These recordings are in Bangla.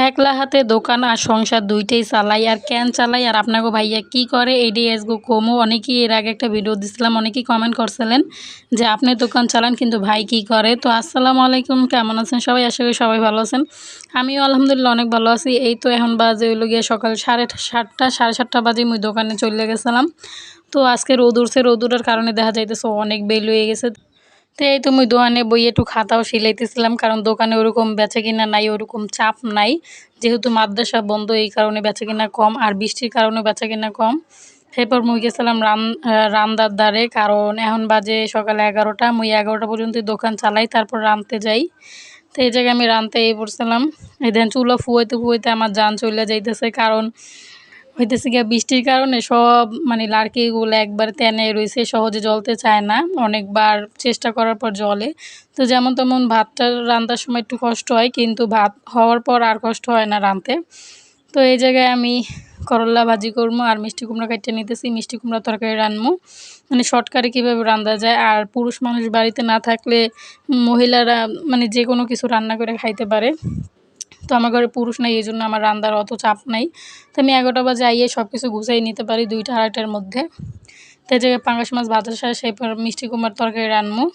একলা হাতে দোকান আর সংসার দুইটাই চালাই আর কেন চালাই আর আপনাকে ভাইয়া কি করে এইটাই আজকে কমো। অনেকেই এর আগে একটা ভিডিও দিছিলাম, অনেকেই কমেন্ট করছিলেন যে আপনি দোকান চালান কিন্তু ভাই কি করে। তো আসসালামু আলাইকুম, কেমন আছেন সবাই? আশা করি সবাই ভালো আছেন। আমিও আলহামদুলিল্লাহ অনেক ভালো আছি। এই তো এখন বাজে হইল গিয়ে সকাল 7:30 7:30 বাজে মুই দোকানে চলে গেছিলাম। তো আজকে রোদ উঠছে, রোদ উঠার কারণে দেখা যাইতেছে অনেক বেল হয়ে গেছে। তো এই তো মুই দোকানে বই একটু খাতাও সিলাইতেছিলাম, কারণ দোকানে ওরকম বেচা কিনা নাই, ওরকম চাপ নাই, যেহেতু মাদ্রাসা বন্ধ এই কারণে বেচা কিনা কম, আর বৃষ্টির কারণে বেচা কিনা কম। এরপর মুই গেছিলাম রান্দার দ্বারে, কারণ এখন বাজে সকাল 11টা, মুই 11টা পর্যন্ত দোকান চালাই, তারপর রাঁধতে যাই। তো এই জায়গায় আমি রাঁধতে পড়ছিলাম। এই দেন চুলা ফুয়াইতে ফুয়াইতে আমার জান চলে যাইতেছে, কারণ হইতেছে গিয়া বৃষ্টির কারণে সব লাড়কিগুলো একবার তেনে রইছে, সহজে জ্বলতে চায় না, অনেকবার চেষ্টা করার পর জ্বলে। তো যেমন তেমন ভাতটা রান্নার সময় একটু কষ্ট হয়, কিন্তু ভাত হওয়ার পর আর কষ্ট হয় না রাঁধতে। তো এই জায়গায় আমি করল্লা ভাজি করবো আর মিষ্টি কুমড়া কাটিয়ে নিতেছি, মিষ্টি কুমড়া তরকারি রান্নবো, শর্টকাটে কীভাবে রান্না যায়। আর পুরুষ মানুষ বাড়িতে না থাকলে মহিলারা যে কোনো কিছু রান্না করে খাইতে পারে। তো আমার ঘরে পুরুষ নাই, এই জন্য আমার রান্নার অত চাপ নাই। তো আমি 11টা বাজে আইয়ে সব কিছু গুছাই নিতে পারি 2টা 2:30টার মধ্যে। তো এই জায়গায় পাঙ্গাস মাছ ভাজা শেষ, এরপর মিষ্টি কুমড়ার তরকারি রান্নবো।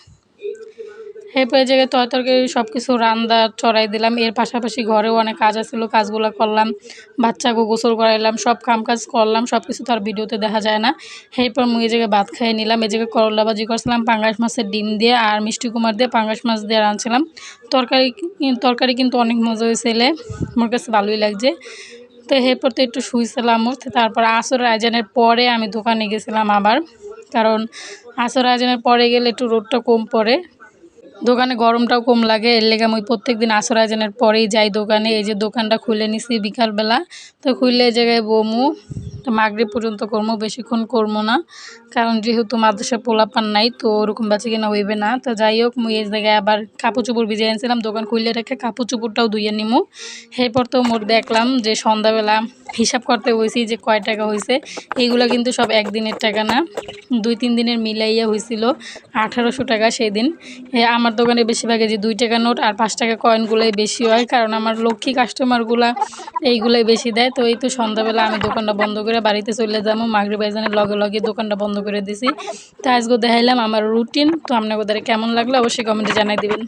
এরপর এই জায়গায় তরকারি সব কিছু রান্না চড়াই দিলাম। এর পাশাপাশি ঘরেও অনেক কাজ আছিল, কাজগুলো করলাম, বাচ্চাকে গোসল করাইলাম, সব কাম কাজ করলাম, সব কিছু তো আর ভিডিওতে দেখা যায় না। এরপর মুই এই জায়গায় ভাত খাইয়ে নিলাম। এই জায়গায় করলা ভাজি করছিলাম পাঙ্গাস মাছের ডিম দিয়ে, আর মিষ্টি কুমড়া দিয়ে পাঙ্গাস মাছ দিয়ে রাঁধছিলাম। তরকারি তরকারি কিন্তু অনেক মজা হয়েছিলে, আমার কাছে ভালোই লাগছে। তো এরপর তো একটু শুয়েছিলাম, তারপর আসরের আয়োজনের পরে আমি দোকানে গেছিলাম আবার, কারণ আসর আয়োজনের পরে গেলে একটু রোদটা কম পড়ে, দোকানে গরমটাও কম লাগে। এর লেগে আমি প্রত্যেকদিন আসর আয়োজনের পরেই যাই দোকানে। এই যে দোকানটা খুলে নিছি বিকালবেলা, তো খুললে এই জায়গায় বমু, তো মাগরিব পর্যন্ত করবো, বেশিক্ষণ করবো না, কারণ যেহেতু মাদ্রাসা পোলাপান নাই, তো ওরকম বেচা কিনা হইবে না। তো যাই হোক, মুই এই জায়গায় আবার কাপড় চোপড় ভিজিয়ে আনছিলাম, দোকান খুললে রেখে কাপড় চোপড়টাও ধুইয়ে নিমু। এরপর তো মোট দেখলাম যে সন্ধ্যাবেলা হিসাব করতে হয়েছি যে কয় টাকা হয়েছে। এইগুলা কিন্তু সব একদিনের টাকা না, 2-3 দিনের মিলাইয়া হয়েছিল 1800 টাকা সেদিন। আমার দোকানে বেশিরভাগে যে 2 টাকা নোট আর 5 টাকা কয়েনগুলোই বেশি হয়, কারণ আমার লক্ষ্মী কাস্টমারগুলা এইগুলোই বেশি দেয়। তো এই তো সন্ধ্যাবেলা আমি দোকানটা বন্ধ করে বাড়িতে চলে যাবো, মাগরিব আজানের লগে লগে দোকানটা বন্ধ করে দিছি। তো আজকে দেখাইলাম আমার রুটিন। তো আপনাদের কেমন লাগলো অবশ্যই কমেন্টে জানাই দিবেন।